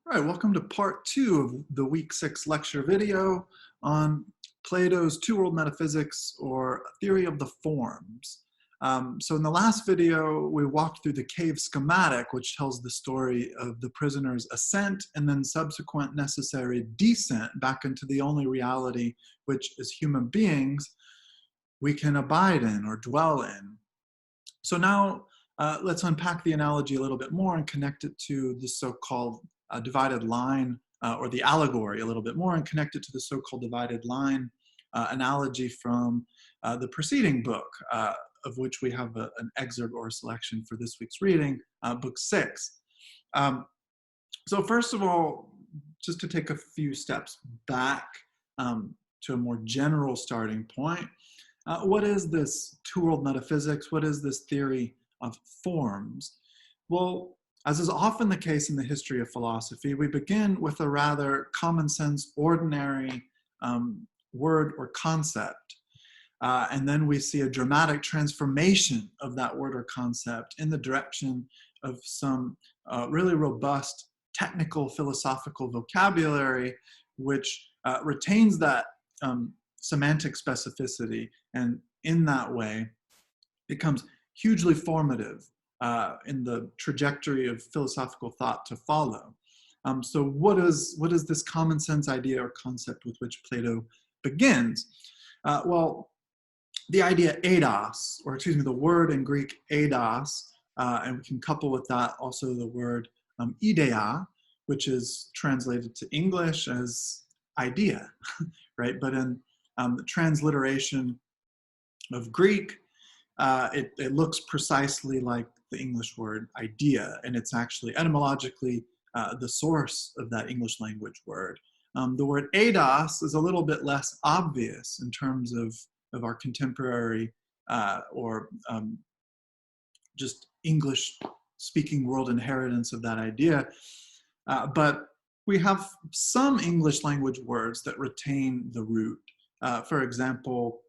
All right, welcome to part two of the week 6 lecture video on Plato's two-world metaphysics, or theory of the forms. So in the last video, we walked through the cave schematic, which tells the story of the prisoner's ascent and then subsequent necessary descent back into the only reality which, as human beings, we can abide in or dwell in. So now let's unpack the analogy a little bit more and connect it to the so-called divided line, or the allegory a little bit more, and connect it to the so-called divided line analogy from the preceding book, of which we have an excerpt or a selection for this week's reading, Book VI. So first of all, just to take a few steps back to a more general starting point, what is this two-world metaphysics? What is this theory of forms? Well, as is often the case in the history of philosophy, we begin with a rather common sense, ordinary word or concept. And then we see a dramatic transformation of that word or concept in the direction of some really robust technical philosophical vocabulary, which retains that semantic specificity, and in that way becomes hugely formative in the trajectory of philosophical thought to follow. So what is this common sense idea or concept with which Plato begins? Well, the idea eidos, or excuse me, the word in Greek eidos, and we can couple with that also the word ideia, which is translated to English as idea, right? But in the transliteration of Greek, it looks precisely like the English word idea, and it's actually etymologically the source of that English language word. The word eidos is a little bit less obvious in terms of our contemporary or just English speaking world inheritance of that idea. But we have some English language words that retain the root. For example,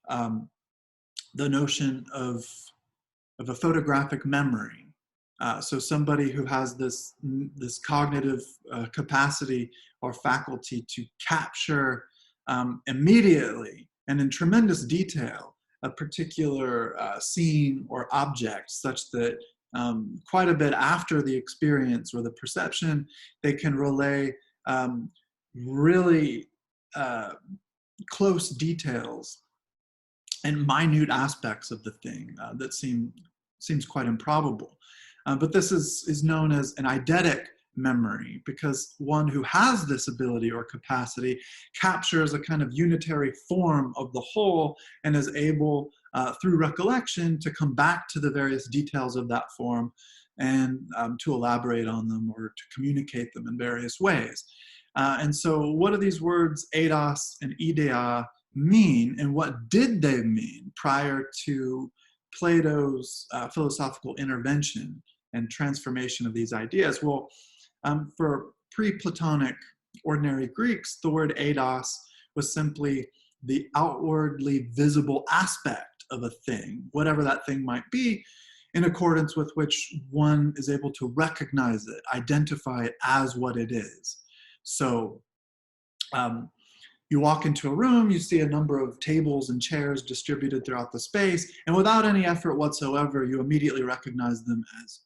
the notion of a photographic memory. So somebody who has this cognitive capacity or faculty to capture immediately and in tremendous detail a particular scene or object, such that quite a bit after the experience or the perception, they can relay really close details and minute aspects of the thing that seems quite improbable. But this is known as an eidetic memory, because one who has this ability or capacity captures a kind of unitary form of the whole and is able, through recollection, to come back to the various details of that form and to elaborate on them or to communicate them in various ways. And so what do these words eidos and ideia mean, and what did they mean prior to Plato's philosophical intervention and transformation of these ideas? Well, for pre-Platonic ordinary Greeks, the word eidos was simply the outwardly visible aspect of a thing, whatever that thing might be, in accordance with which one is able to recognize it, identify it as what it is. So you walk into a room, you see a number of tables and chairs distributed throughout the space, and without any effort whatsoever, you immediately recognize them as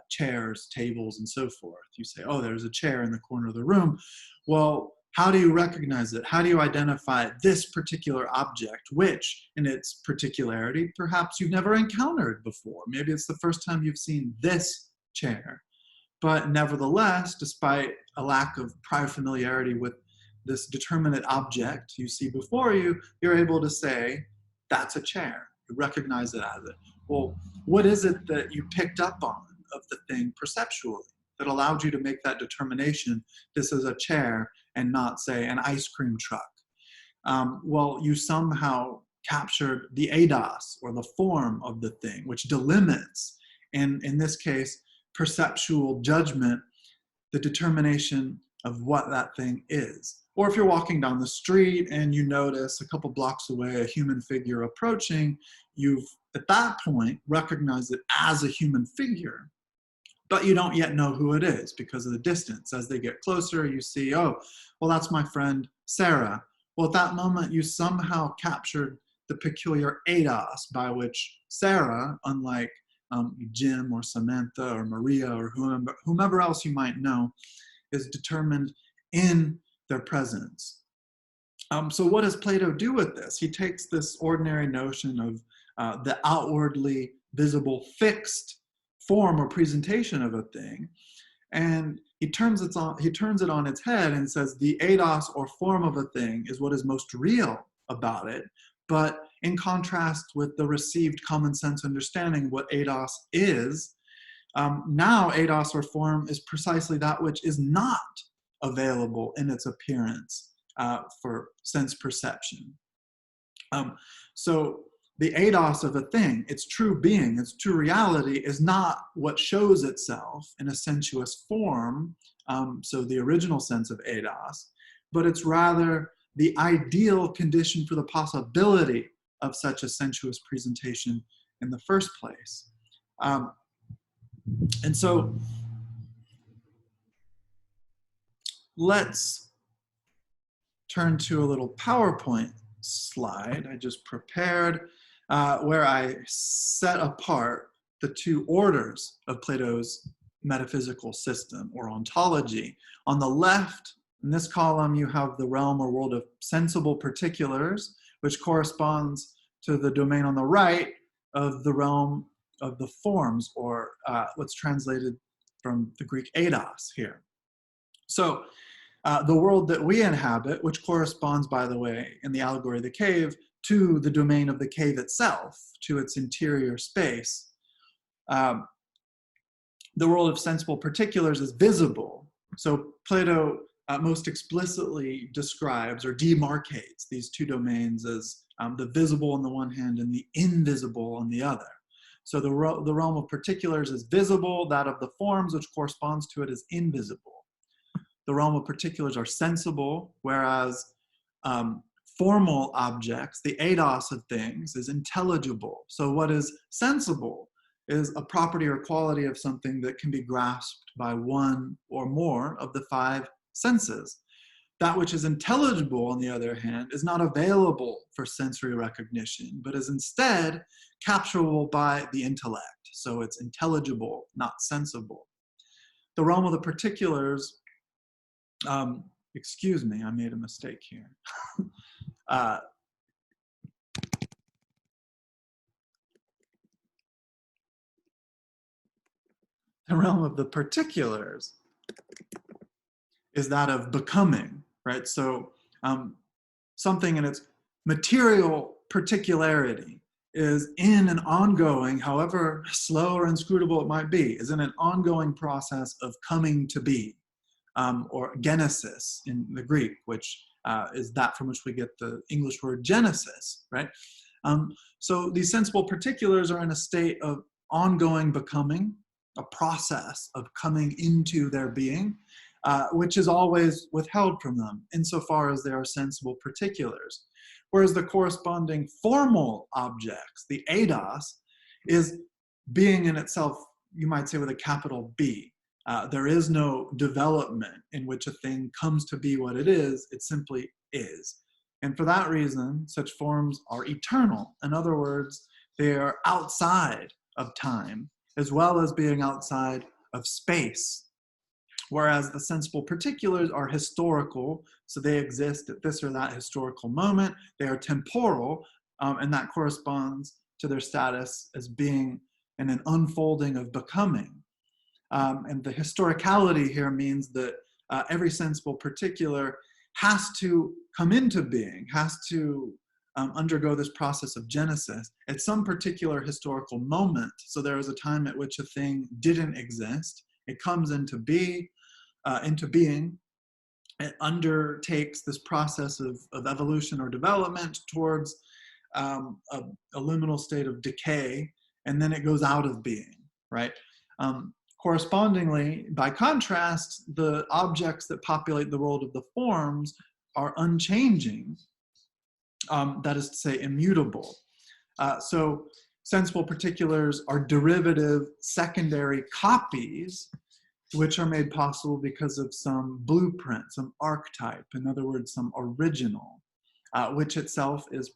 chairs, tables, and so forth. You say, oh, there's a chair in the corner of the room. Well, how do you recognize it? How do you identify this particular object, which, in its particularity, perhaps you've never encountered before? Maybe it's the first time you've seen this chair. But nevertheless, despite a lack of prior familiarity with this determinate object you see before you, you're able to say, that's a chair. You recognize it as it. Well, what is it that you picked up on of the thing perceptually that allowed you to make that determination, this is a chair and not, say, an ice cream truck? Well, you somehow captured the eidos, or the form of the thing, which delimits, and in this case, perceptual judgment, the determination of what that thing is. Or if you're walking down the street and you notice a couple blocks away a human figure approaching, you've at that point recognized it as a human figure. but you don't yet know who it is because of the distance. As they get closer, you see, oh, well, that's my friend Sarah. Well, at that moment, you somehow captured the peculiar eidos by which Sarah, unlike Jim or Samantha or Maria or whomever else you might know, is determined in their presence. So what does Plato do with this? He takes this ordinary notion of the outwardly visible fixed form or presentation of a thing, and he turns it on its head and says the eidos or form of a thing is what is most real about it, but in contrast with the received common sense understanding of what eidos is, now eidos or form is precisely that which is not available in its appearance for sense perception. So the eidos of a thing, its true being, its true reality, is not what shows itself in a sensuous form, so the original sense of eidos, but it's rather the ideal condition for the possibility of such a sensuous presentation in the first place. And so let's turn to a little PowerPoint slide I just prepared, where I set apart the two orders of Plato's metaphysical system or ontology. On the left, in this column, you have the realm or world of sensible particulars, which corresponds to the domain on the right of the realm of the forms, or what's translated from the Greek eidos here. So the world that we inhabit, which corresponds, by the way, in the allegory of the cave, to the domain of the cave itself, to its interior space. The world of sensible particulars is visible. So Plato most explicitly describes or demarcates these two domains as the visible on the one hand and the invisible on the other. So the realm of particulars is visible, that of the forms which corresponds to it is invisible. The realm of particulars are sensible, whereas formal objects, the eidos of things, is intelligible. So what is sensible is a property or quality of something that can be grasped by one or more of the five senses. That which is intelligible, on the other hand, is not available for sensory recognition, but is instead capturable by the intellect. So it's intelligible, not sensible. The realm of the particulars, excuse me, I made a mistake here. The realm of the particulars is that of becoming, right? So something in its material particularity is in an ongoing, however slow or inscrutable it might be, is in an ongoing process of coming to be, or genesis in the Greek, which is that from which we get the English word Genesis, right? So these sensible particulars are in a state of ongoing becoming, a process of coming into their being, which is always withheld from them insofar as they are sensible particulars. Whereas the corresponding formal objects, the eidos, is being in itself, you might say with a capital B. There is no development in which a thing comes to be what it is simply is. And for that reason, such forms are eternal. In other words, they are outside of time, as well as being outside of space. Whereas the sensible particulars are historical, so they exist at this or that historical moment. They are temporal, and that corresponds to their status as being in an unfolding of becoming. And the historicality here means that every sensible particular has to come into being, has to undergo this process of genesis at some particular historical moment. So there is a time at which a thing didn't exist. It comes into being. It undertakes this process of evolution or development towards a liminal state of decay, and then it goes out of being, right? Correspondingly, by contrast, the objects that populate the world of the forms are unchanging, that is to say, immutable. So sensible particulars are derivative secondary copies, which are made possible because of some blueprint, some archetype, in other words, some original, which itself is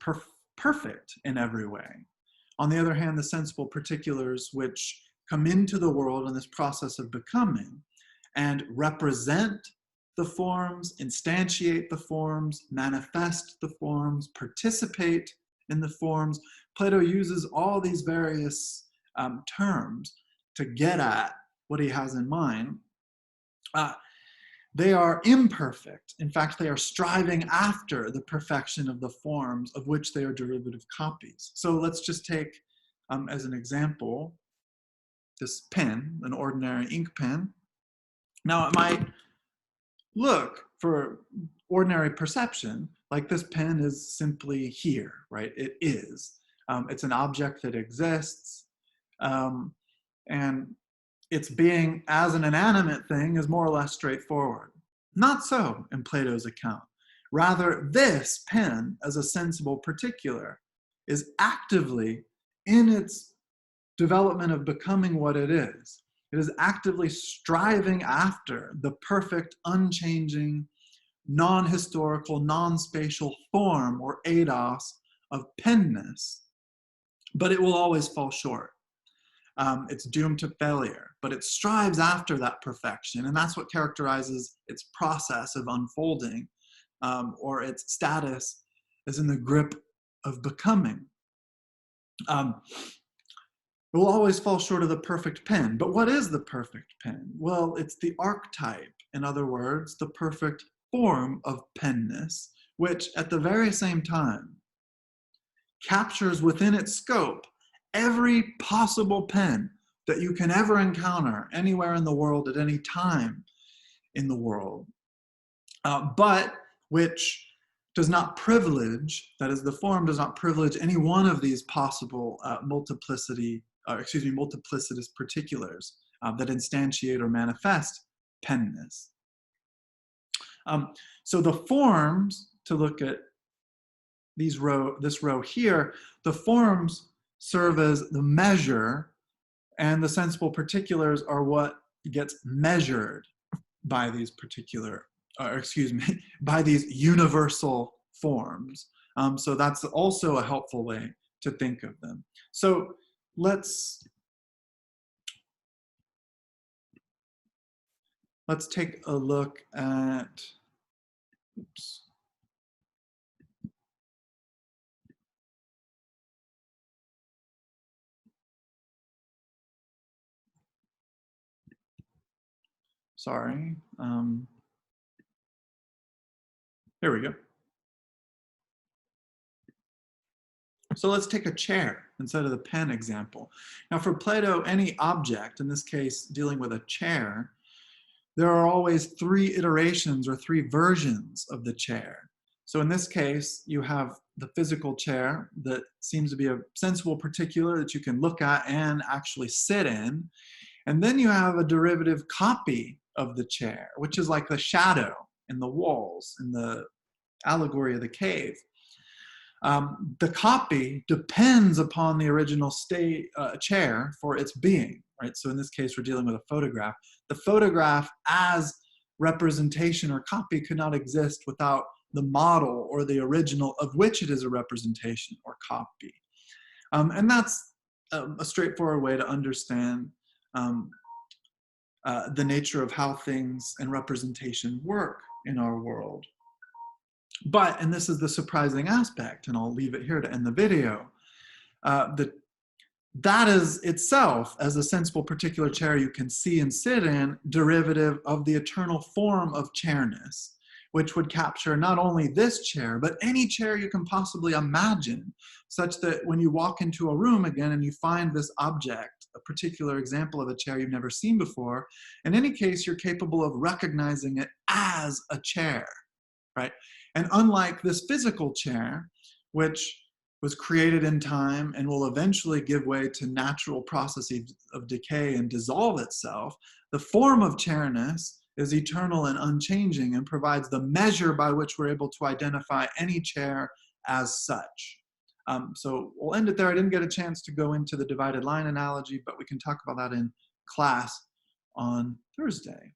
perfect in every way. On the other hand, the sensible particulars which come into the world in this process of becoming and represent the forms, instantiate the forms, manifest the forms, participate in the forms. Plato uses all these various terms to get at what he has in mind. They are imperfect. In fact, they are striving after the perfection of the forms of which they are derivative copies. So let's just take, as an example, this pen, an ordinary ink pen. Now, it might look, for ordinary perception, like this pen is simply here, right? It is. It's an object that exists, and its being as an inanimate thing is more or less straightforward. Not so in Plato's account. Rather, this pen, as a sensible particular, is actively in its development of becoming what it is. It is actively striving after the perfect, unchanging, non-historical, non-spatial form or eidos of penness, but it will always fall short. It's doomed to failure, but it strives after that perfection, and that's what characterizes its process of unfolding, or its status as in the grip of becoming. It will always fall short of the perfect pen. But what is the perfect pen? Well, it's the archetype. In other words, the perfect form of penness, which at the very same time captures within its scope every possible pen that you can ever encounter anywhere in the world at any time in the world, but which does not privilege, that is, the form does not privilege any one of these possible multiplicitous particulars that instantiate or manifest penness. So the forms, to look at this row here, the forms serve as the measure, and the sensible particulars are what gets measured by these by these universal forms. So that's also a helpful way to think of them. So let's take a look at, oops. Sorry. Here we go. So let's take a chair instead of the pen example. Now for Plato, any object, in this case dealing with a chair, there are always three iterations or three versions of the chair. So in this case, you have the physical chair that seems to be a sensible particular that you can look at and actually sit in. And then you have a derivative copy of the chair, which is like the shadow in the walls in the Allegory of the cave. The copy depends upon the original chair for its being, right? So in this case, we're dealing with a photograph. The photograph as representation or copy could not exist without the model or the original of which it is a representation or copy. And that's a straightforward way to understand the nature of how things and representation work in our world. But, and this is the surprising aspect, and I'll leave it here to end the video, that is itself, as a sensible particular chair you can see and sit in, derivative of the eternal form of chairness, which would capture not only this chair, but any chair you can possibly imagine, such that when you walk into a room again and you find this object, a particular example of a chair you've never seen before, in any case, you're capable of recognizing it as a chair, right? And unlike this physical chair, which was created in time and will eventually give way to natural processes of decay and dissolve itself, the form of chairness is eternal and unchanging and provides the measure by which we're able to identify any chair as such. So we'll end it there. I didn't get a chance to go into the divided line analogy, but we can talk about that in class on Thursday.